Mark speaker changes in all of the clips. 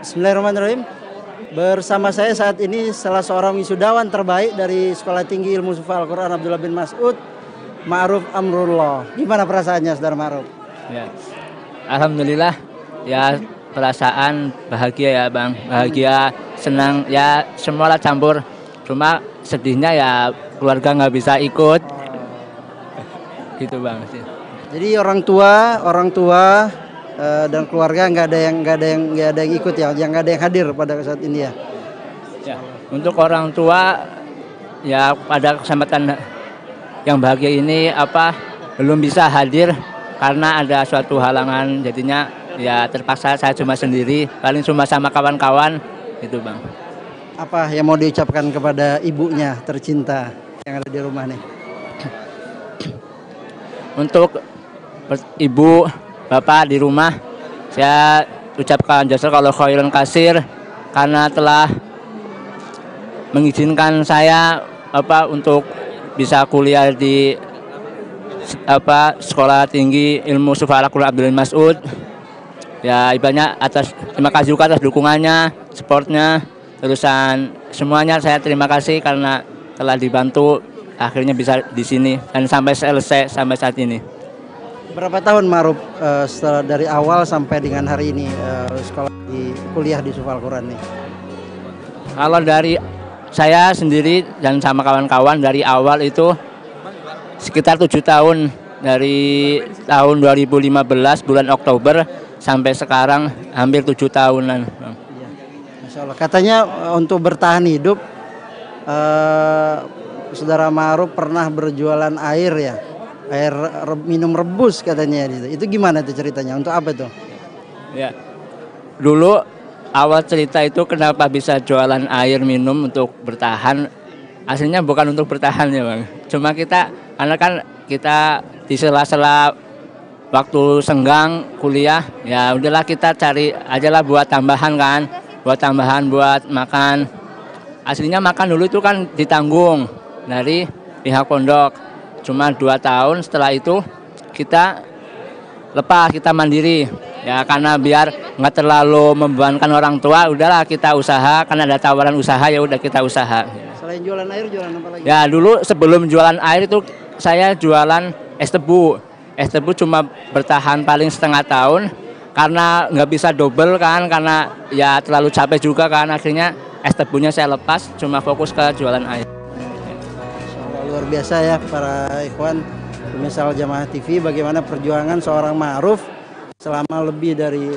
Speaker 1: Bismillahirrahmanirrahim. Bersama saya saat ini salah seorang wisudawan terbaik dari Sekolah Tinggi Ilmu Sufal Al-Quran Abdullah bin Mas'ud, Ma'ruf Amrullah. Gimana perasaannya, Saudara Ma'ruf?
Speaker 2: Ya. Alhamdulillah, ya perasaan bahagia ya Bang, bahagia, senang, ya semualah campur. Cuma sedihnya ya keluarga nggak bisa ikut, gitu Bang.
Speaker 1: Jadi orang tua dan keluarga nggak ada yang ikut ya, yang nggak ada yang hadir pada saat ini ya.
Speaker 2: Ya, untuk orang tua ya pada kesempatan yang bahagia ini belum bisa hadir karena ada suatu halangan, jadinya ya terpaksa saya cuma sendiri, paling cuma sama kawan-kawan itu Bang.
Speaker 1: Apa yang mau diucapkan kepada ibunya tercinta yang ada di rumah nih?
Speaker 2: Untuk ibu, bapak di rumah, saya ucapkan jazakallahu khairan katsir karena telah mengizinkan saya untuk bisa kuliah di Sekolah Tinggi Ilmu Sufal Al-Quran Abdullah bin Mas'ud. Ya ibaratnya terima kasih juga atas dukungannya, supportnya, terusan semuanya saya terima kasih karena telah dibantu akhirnya bisa di sini dan sampai selesai sampai saat ini.
Speaker 1: Berapa tahun Ma'ruf setelah dari awal sampai dengan hari ini kuliah di Sufal Al-Quran nih?
Speaker 2: Kalau dari saya sendiri dan sama kawan-kawan dari awal itu sekitar 7 tahun, dari tahun 2015 bulan Oktober sampai sekarang hampir 7 tahunan.
Speaker 1: Iya. Masya Allah. Katanya untuk bertahan hidup Saudara Ma'ruf pernah berjualan air ya? Air minum rebus katanya itu gimana itu ceritanya, untuk apa itu?
Speaker 2: Ya, dulu awal cerita itu kenapa bisa jualan air minum untuk bertahan, aslinya bukan untuk bertahan ya Bang, cuma karena kan kita di sela-sela waktu senggang kuliah, ya udahlah kita cari aja lah buat tambahan buat makan. Aslinya makan dulu itu kan ditanggung dari pihak pondok. Cuma 2 tahun setelah itu kita lepas, kita mandiri ya, karena biar nggak terlalu membebankan orang tua, udahlah kita usaha, karena ada tawaran usaha ya udah kita usaha.
Speaker 1: Selain jualan air, jualan apa lagi?
Speaker 2: Ya dulu sebelum jualan air itu saya jualan es tebu cuma bertahan paling setengah tahun karena nggak bisa double kan, karena ya terlalu capek juga kan, akhirnya es tebunya saya lepas, cuma fokus ke jualan air.
Speaker 1: Luar biasa ya para ikhwan pemirsa Jamaah TV, bagaimana perjuangan seorang Ma'ruf selama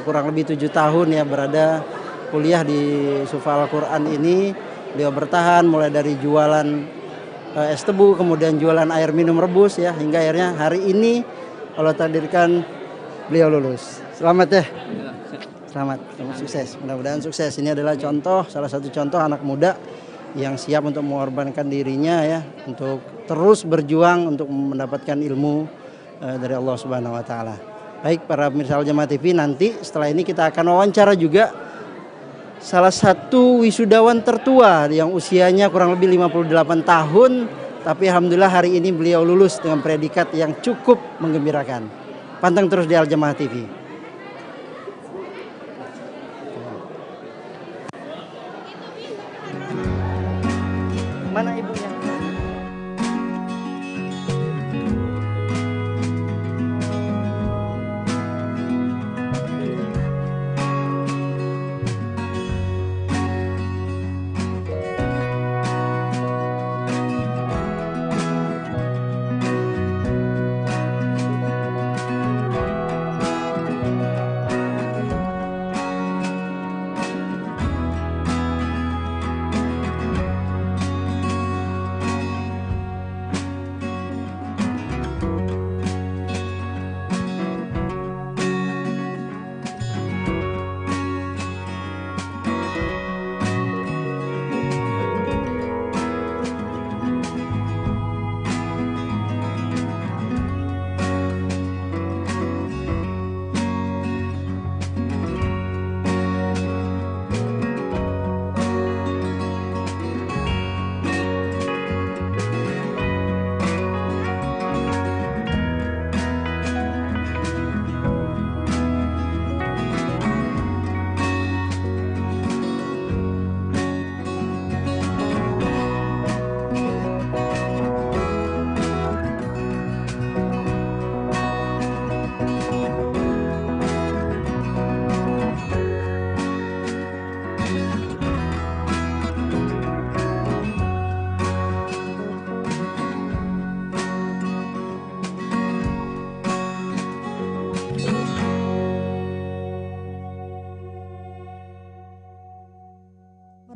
Speaker 1: kurang lebih 7 tahun ya berada kuliah di Sufal Al-Quran ini. Beliau bertahan mulai dari jualan es tebu, kemudian jualan air minum rebus ya, hingga akhirnya hari ini Allah takdirkan beliau lulus. Selamat ya. Selamat sukses. Mudah-mudahan sukses. Ini adalah salah satu contoh anak muda yang siap untuk mengorbankan dirinya ya, untuk terus berjuang untuk mendapatkan ilmu dari Allah Subhanahu wa taala. Baik para pemirsa Jamaah TV, nanti setelah ini kita akan wawancara juga salah satu wisudawan tertua yang usianya kurang lebih 58 tahun, tapi alhamdulillah hari ini beliau lulus dengan predikat yang cukup menggembirakan. Pantang terus di Al Jamaah TV. Mana ibunya?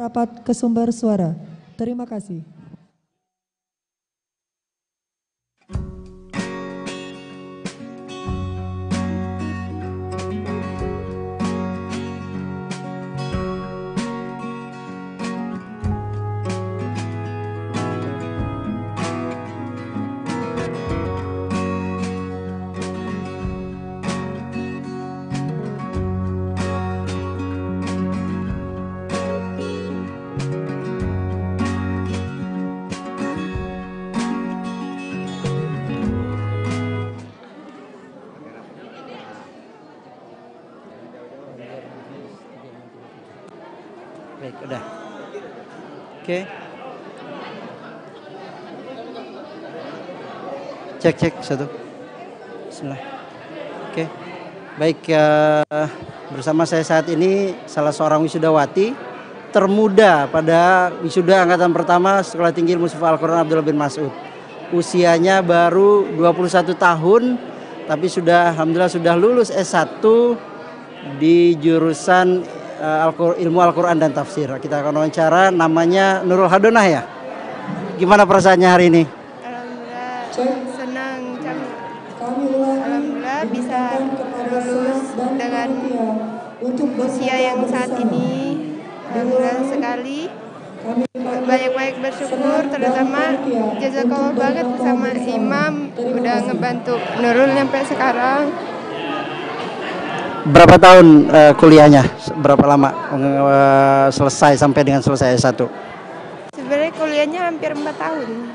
Speaker 3: rapat ke sumber suara. Terima kasih.
Speaker 1: Baik, udah. Oke. Cek satu. Bismillah. Oke. Baik, bersama saya saat ini salah seorang wisudawati termuda pada wisuda angkatan pertama Sekolah Tinggi Ilmu Sifat Al-Quran Abdullah bin Mas'ud. Usianya baru 21 tahun, tapi alhamdulillah sudah lulus S1 di jurusan ilmu Al-Quran dan Tafsir. Kita akan wawancara, namanya Nurul Hadonah ya. Gimana perasaannya hari ini?
Speaker 4: Alhamdulillah senang, alhamdulillah bisa lulus dengan usia yang saat ini. Alhamdulillah sekali. Banyak-banyak bersyukur, terutama jazakallah banget sama Imam udah ngebantu Nurul sampai sekarang.
Speaker 1: Berapa tahun kuliahnya? Berapa lama selesai sampai dengan selesai S1?
Speaker 4: Sebenarnya kuliahnya hampir 4 tahun.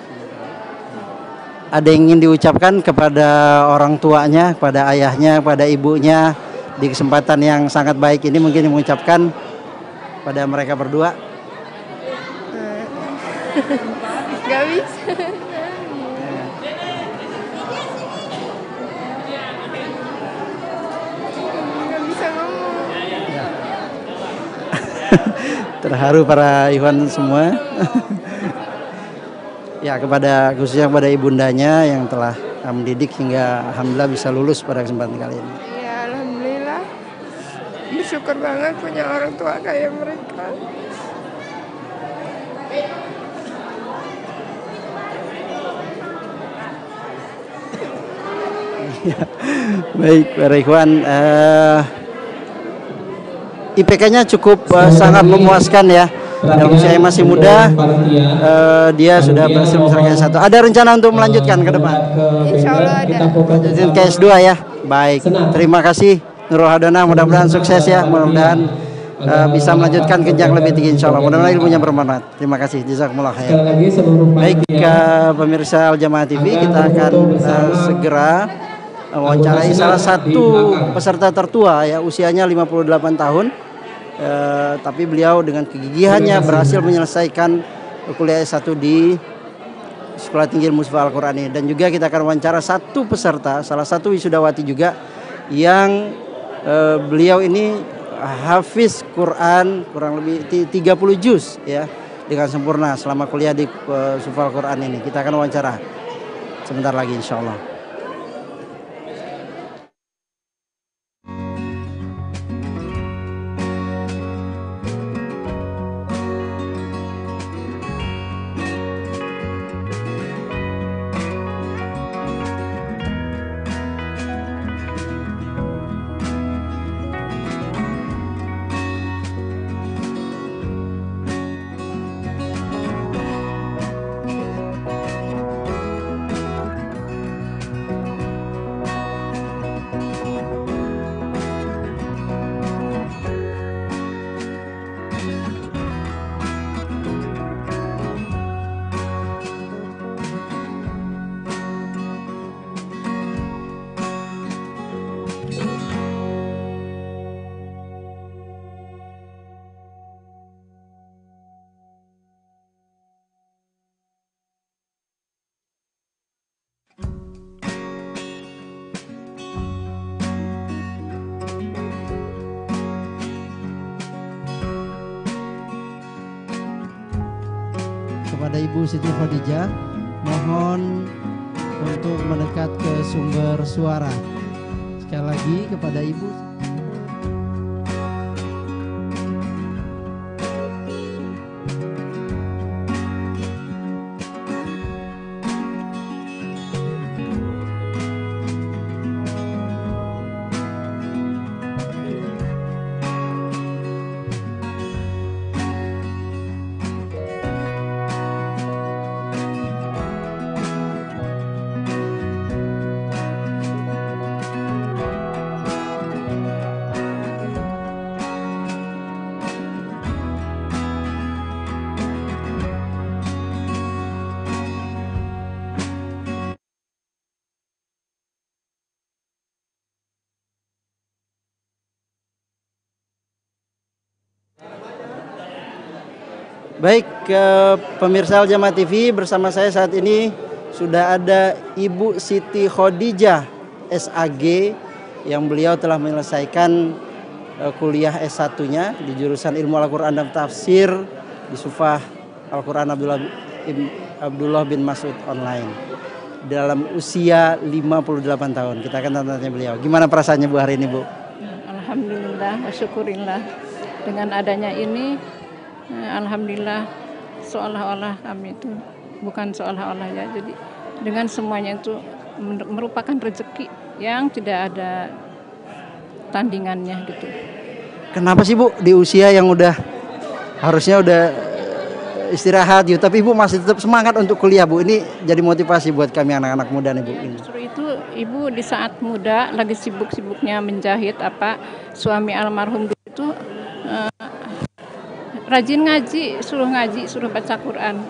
Speaker 1: Ada yang ingin diucapkan kepada orang tuanya, kepada ayahnya, kepada ibunya di kesempatan yang sangat baik ini, mungkin mengucapkan pada mereka berdua?
Speaker 4: Gak bisa.
Speaker 1: Terharu para Ikhwan semua. Ya, khususnya kepada ibundanya yang telah mendidik hingga alhamdulillah bisa lulus pada kesempatan kali ini.
Speaker 4: Ya, alhamdulillah. Bersyukur banget punya orang tua kayak mereka.
Speaker 1: Ya, baik para Ikhwan, IPK-nya cukup sangat memuaskan ya. Dalam usia yang masih muda, dia sudah berhasil menyelesaikan S1. Ada rencana untuk melanjutkan ke depan?
Speaker 4: Insya Allah ada.
Speaker 1: Lanjutin ke S2 ya. Baik, terima kasih Nurul Hadonah, mudah-mudahan sukses ya. Mudah-mudahan bisa melanjutkan jenjang lebih tinggi insya Allah. Mudah-mudahan ilmunya bermanfaat. Terima kasih. Jazakumullah khair. Baik, pemirsa Al Jamaah TV, kita akan segera wawancarai salah satu peserta tertua ya, usianya 58 tahun. Tapi beliau dengan kegigihannya berhasil menyelesaikan kuliah S1 di Sekolah Tinggi Ilmu Sifat Al-Quran ini. Dan juga kita akan wawancara satu peserta, salah satu wisudawati juga, yang beliau ini hafiz Quran kurang lebih 30 juz ya, dengan sempurna selama kuliah di Sifat Al-Quran ini. Kita akan wawancara sebentar lagi insya Allah. Kepada Ibu Siti Khadijah, mohon untuk mendekat ke sumber suara. Sekali lagi kepada Ibu. Baik, ke pemirsa Al Jamaah TV, bersama saya saat ini sudah ada Ibu Siti Khadijah SAG yang beliau telah menyelesaikan kuliah S1-nya di jurusan Ilmu Al-Quran dan Tafsir di Sufah Al-Quran Abdullah bin Mas'ud online dalam usia 58 tahun. Kita akan tanya beliau. Gimana perasaannya Bu hari ini, Bu?
Speaker 5: Alhamdulillah, syukurillah. Dengan adanya ini, alhamdulillah, seolah-olah kami itu bukan seolah-olah ya. Jadi dengan semuanya itu merupakan rezeki yang tidak ada tandingannya gitu.
Speaker 1: Kenapa sih Bu di usia yang harusnya udah istirahat gitu, tapi Ibu masih tetap semangat untuk kuliah, Bu? Ini jadi motivasi buat kami anak-anak muda nih, Bu.
Speaker 5: Justru itu Ibu di saat muda lagi sibuk-sibuknya menjahit suami almarhum dulu itu rajin ngaji, suruh baca Quran.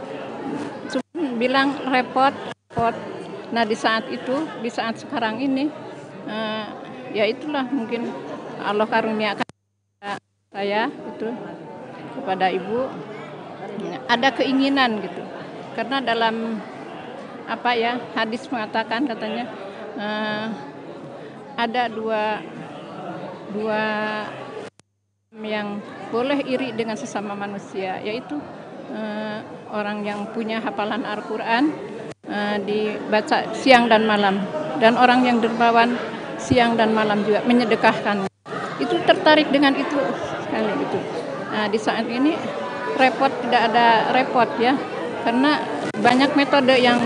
Speaker 5: Bilang repot. Nah di saat sekarang ini ya itulah mungkin Allah karuniakan saya itu kepada Ibu ada keinginan gitu, karena dalam hadis mengatakan katanya ada dua yang boleh iri dengan sesama manusia, yaitu orang yang punya hafalan Al-Quran dibaca siang dan malam, dan orang yang dermawan siang dan malam juga menyedekahkan. Itu tertarik dengan itu sekali gitu. Nah di saat ini repot tidak ada repot ya, karena banyak metode yang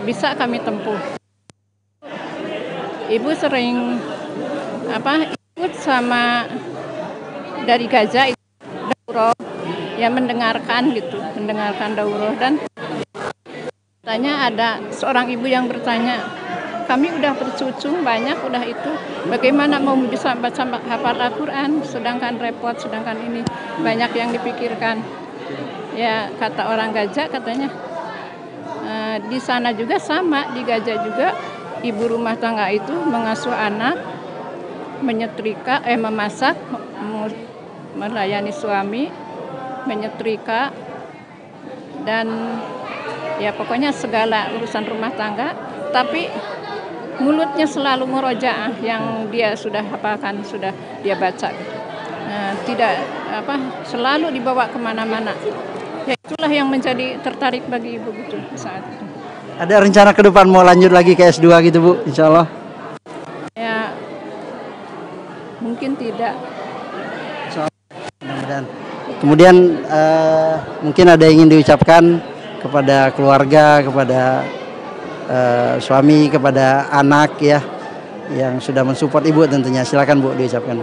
Speaker 5: bisa kami tempuh. Ibu sering ikut sama dari Gaza itu daurah ya, mendengarkan daurah, dan tanya ada seorang ibu yang bertanya, kami udah bercucu banyak, udah itu bagaimana mau bisa baca hafal Al-Quran, sedangkan repot, sedangkan ini banyak yang dipikirkan. Ya kata orang Gaza katanya di sana juga sama, di Gaza juga ibu rumah tangga itu mengasuh anak, menyetrika, memasak, melayani suami, menyetrika, dan ya pokoknya segala urusan rumah tangga, tapi mulutnya selalu murojaah yang dia sudah hafalkan, sudah dia baca gitu. Tidak selalu dibawa kemana-mana. Ya itulah yang menjadi tertarik bagi ibu gitu saat itu.
Speaker 1: Ada rencana ke depan mau lanjut lagi ke S2 gitu, Bu, insya Allah?
Speaker 5: Ya mungkin tidak.
Speaker 1: Mudah-mudahan. Kemudian mungkin ada yang ingin diucapkan kepada keluarga, kepada suami, kepada anak ya, yang sudah mensupport Ibu tentunya. Silakan Bu, diucapkan.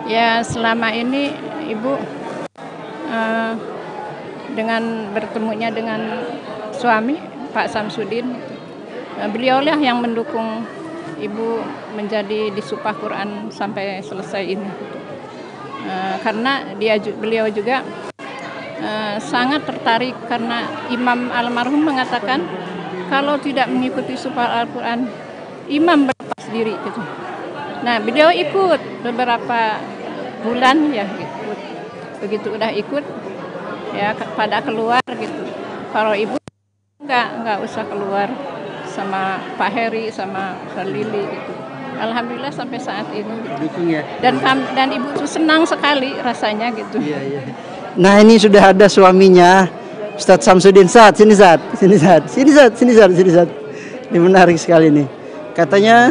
Speaker 5: Ya selama ini Ibu dengan bertemunya dengan suami Pak Samsudin, beliaulah yang mendukung Ibu menjadi di Sufah Quran sampai selesai ini. Karena beliau juga sangat tertarik, karena Imam almarhum mengatakan kalau tidak mengikuti Sufah Al-Quran, imam berlepas diri gitu. Nah beliau ikut beberapa bulan ya, ikut. Begitu udah ikut ya pada keluar gitu. Kalau ibu nggak usah keluar sama Pak Heri sama Pak Lili gitu. Alhamdulillah sampai saat ini gitu.
Speaker 1: Dukung ya.
Speaker 5: Dan ibu tuh senang sekali rasanya gitu.
Speaker 1: Iya. Nah ini sudah ada suaminya, Ustadz Samsudin. Sini Zat. Ini menarik sekali nih. Katanya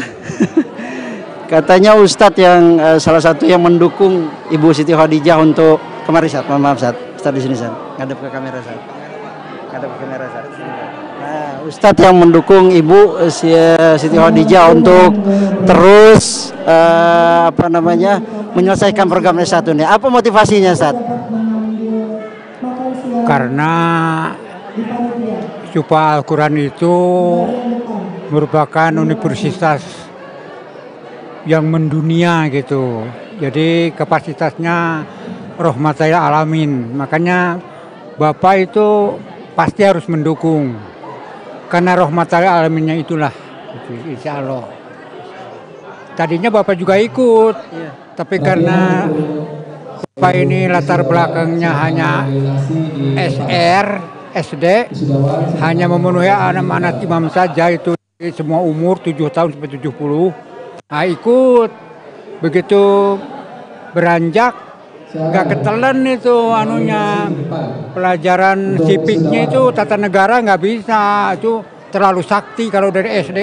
Speaker 1: Ustadz yang salah satu yang mendukung Ibu Siti Khadijah untuk kemari Zat. Maaf Zat. Ustadz di sini Zat. Ngadep ke kamera Zat. Nah, Ustadz yang mendukung Ibu Siti Khadijah untuk terus menyelesaikan program S1 ini. Apa motivasinya Zat?
Speaker 6: Karena Sufah Al-Quran itu merupakan universitas yang mendunia gitu. Jadi kapasitasnya rahmatil alamin. Makanya Bapak itu pasti harus mendukung. Karena rahmatil alaminnya itulah, insya Allah. Tadinya Bapak juga ikut, tapi karena Pak ini latar belakangnya hanya SD, hanya memenuhi anak-anak imam saja, itu semua umur 7 tahun sampai 70. Nah, ikut. Begitu beranjak, nggak ketelan itu pelajaran sipiknya itu, tata negara nggak bisa. Itu terlalu sakti kalau dari SD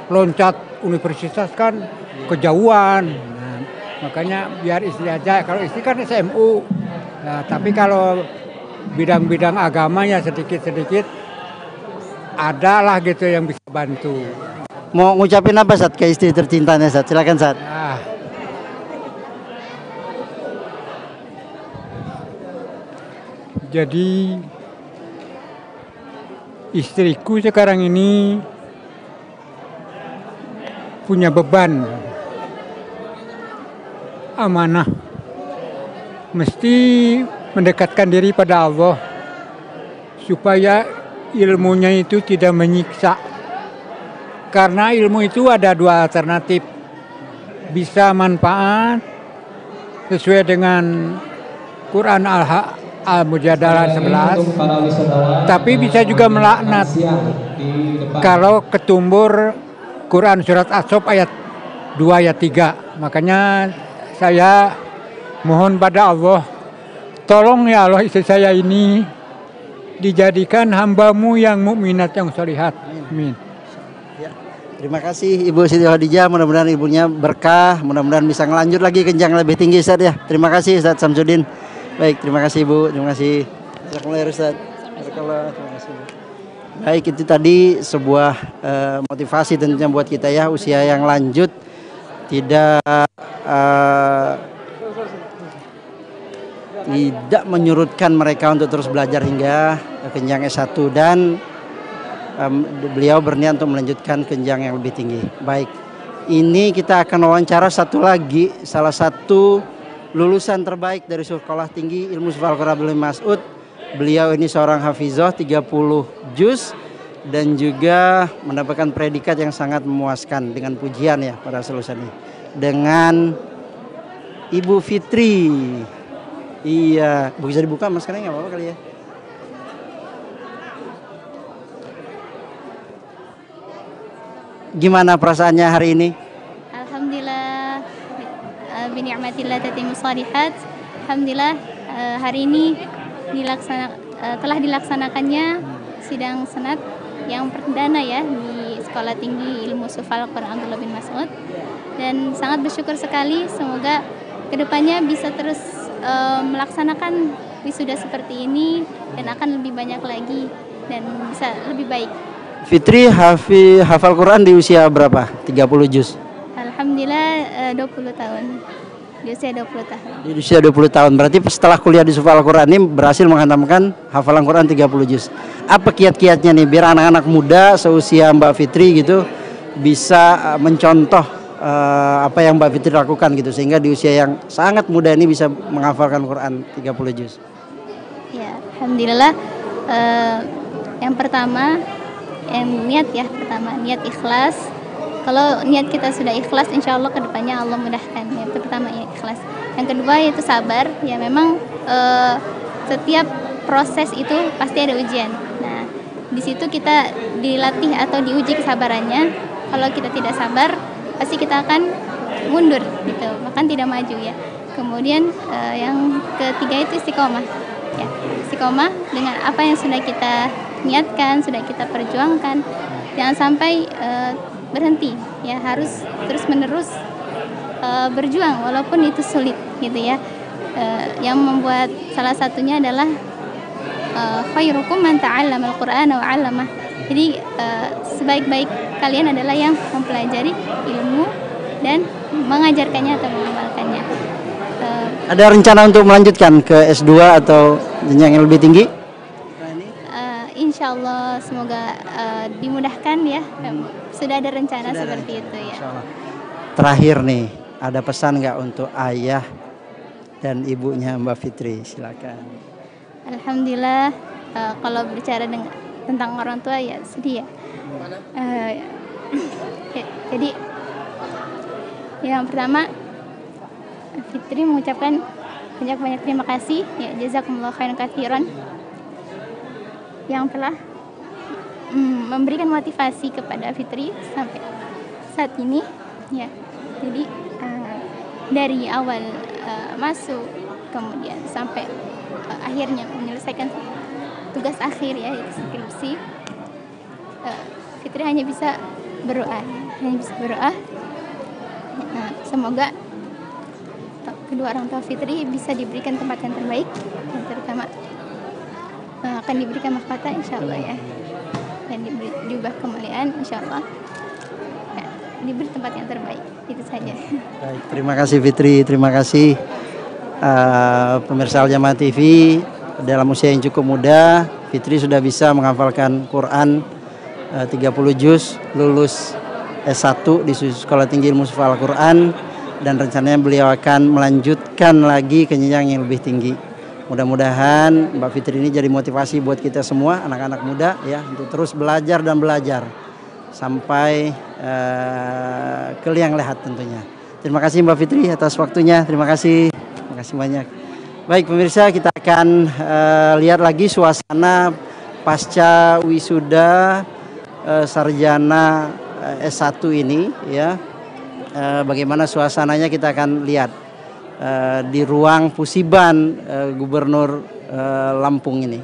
Speaker 6: loncat universitas kan kejauhan. Nah, makanya biar istri aja. Kalau istri kan SMU. Nah, tapi kalau bidang-bidang agamanya sedikit-sedikit adalah gitu yang bisa bantu.
Speaker 1: Mau ngucapin apa Sat ke istri tercintanya Sat? Silakan Sat.
Speaker 6: Jadi istriku sekarang ini punya beban amanah, mesti mendekatkan diri pada Allah supaya ilmunya itu tidak menyiksa. Karena ilmu itu ada dua alternatif, bisa manfaat sesuai dengan Quran Al-Mujadalah 11, tapi bisa juga melaknat kalau ketumbur Quran surat As-Sof ayat 2 ayat 3. Makanya saya mohon pada Allah, tolong ya Allah istri saya ini dijadikan hamba-Mu yang mukminat yang sholihat. Amin.
Speaker 1: Terima kasih Ibu Siti Khadijah, mudah-mudahan ibunya berkah, mudah-mudahan bisa ngelanjut lagi ke jenjang lebih tinggi Ustaz ya. Terima kasih Ustaz Samsudin. Baik, terima kasih Ibu, terima kasih. Jazakumullah Ustaz. Terima kasih. Baik, itu tadi sebuah motivasi tentunya buat kita ya, usia yang lanjut tidak menyurutkan mereka untuk terus belajar hingga ke jenjang S1 dan beliau berniat untuk melanjutkan ke jenjang yang lebih tinggi. Baik, ini kita akan wawancara satu lagi, salah satu lulusan terbaik dari Sekolah Tinggi Ilmu Sufal Quran Abdul Mas'ud. Beliau ini seorang hafizah 30 juz dan juga mendapatkan predikat yang sangat memuaskan dengan pujian ya pada lulusan ini. Dengan Ibu Fitri. Iya, bisa dibuka Mas, karena nggak apa-apa kali ya. Gimana perasaannya hari ini?
Speaker 7: Alhamdulillah, bini'matillah tatimmus shalihat. Alhamdulillah, hari ini telah dilaksanakannya sidang senat yang perdana ya di Sekolah Tinggi Ilmu Sufal Quran Abdullah bin Mas'ud, dan sangat bersyukur sekali. Semoga kedepannya bisa terus melaksanakan wisuda seperti ini dan akan lebih banyak lagi dan bisa lebih baik.
Speaker 1: Fitri hafal Quran di usia berapa? 30 juz?
Speaker 7: Alhamdulillah 20 tahun. Di usia 20 tahun.
Speaker 1: Di usia 20 tahun. Berarti setelah kuliah di Sufal Quran ini berhasil menghantamkan hafalan Quran 30 juz. Apa kiat-kiatnya nih biar anak-anak muda seusia Mbak Fitri gitu bisa mencontoh apa yang Mbak Fitri lakukan gitu sehingga di usia yang sangat muda ini bisa menghafalkan Quran 30 juz?
Speaker 7: Ya, alhamdulillah yang pertama niat ya, niat ikhlas. Kalau niat kita sudah ikhlas, insya Allah kedepannya Allah mudahkan. Itu pertama ya, ikhlas. Yang kedua yaitu sabar. Ya memang setiap proses itu pasti ada ujian. Nah, di situ kita dilatih atau diuji kesabarannya. Kalau kita tidak sabar, pasti kita akan mundur gitu, bahkan tidak maju ya. Kemudian yang ketiga itu istiqomah. Ya, istiqomah dengan apa yang sudah kita niatkan, sudah kita perjuangkan, jangan sampai berhenti ya, harus terus menerus berjuang walaupun itu sulit gitu ya. Yang membuat salah satunya adalah khairukum man ta'allama al-Qur'ana wa 'allamah. Jadi sebaik-baik kalian adalah yang mempelajari ilmu dan mengajarkannya atau mengamalkannya.
Speaker 1: Ada rencana untuk melanjutkan ke S2 atau jenjang yang lebih tinggi?
Speaker 7: Insya Allah semoga dimudahkan ya. Sudah ada rencana seperti itu ya.
Speaker 1: Terakhir nih, ada pesan nggak untuk ayah dan ibunya Mbak Fitri? Silakan.
Speaker 7: Alhamdulillah, kalau bicara tentang orang tua ya sedih ya. Jadi yang pertama Fitri mengucapkan banyak-banyak terima kasih ya, jazakumullah khairan katsiran yang telah memberikan motivasi kepada Fitri sampai saat ini ya. Jadi dari awal masuk kemudian sampai akhirnya menyelesaikan tugas akhir ya, skripsi, Fitri hanya bisa berdoa. Semoga kedua orang tua Fitri bisa diberikan tempat yang terbaik, yang terutama akan diberikan mahkota insyaallah ya, dan diubah kemuliaan insyaallah ya, diberi tempat yang terbaik. Itu saja.
Speaker 1: Baik, terima kasih Fitri, terima kasih pemirsa Al Jamaah TV. Dalam usia yang cukup muda, Fitri sudah bisa menghafalkan Quran 30 juz, lulus S1 di Sekolah Tinggi Ilmu Hifdzul Al-Quran, dan rencananya beliau akan melanjutkan lagi ke jenjang yang lebih tinggi. Mudah-mudahan Mbak Fitri ini jadi motivasi buat kita semua anak-anak muda ya, untuk terus belajar dan belajar sampai ke liang lahat tentunya. Terima kasih Mbak Fitri atas waktunya. Terima kasih banyak. Baik pemirsa, kita akan lihat lagi suasana pasca wisuda sarjana S1 ini ya. Bagaimana suasananya kita akan lihat di ruang Pusiban Gubernur Lampung ini.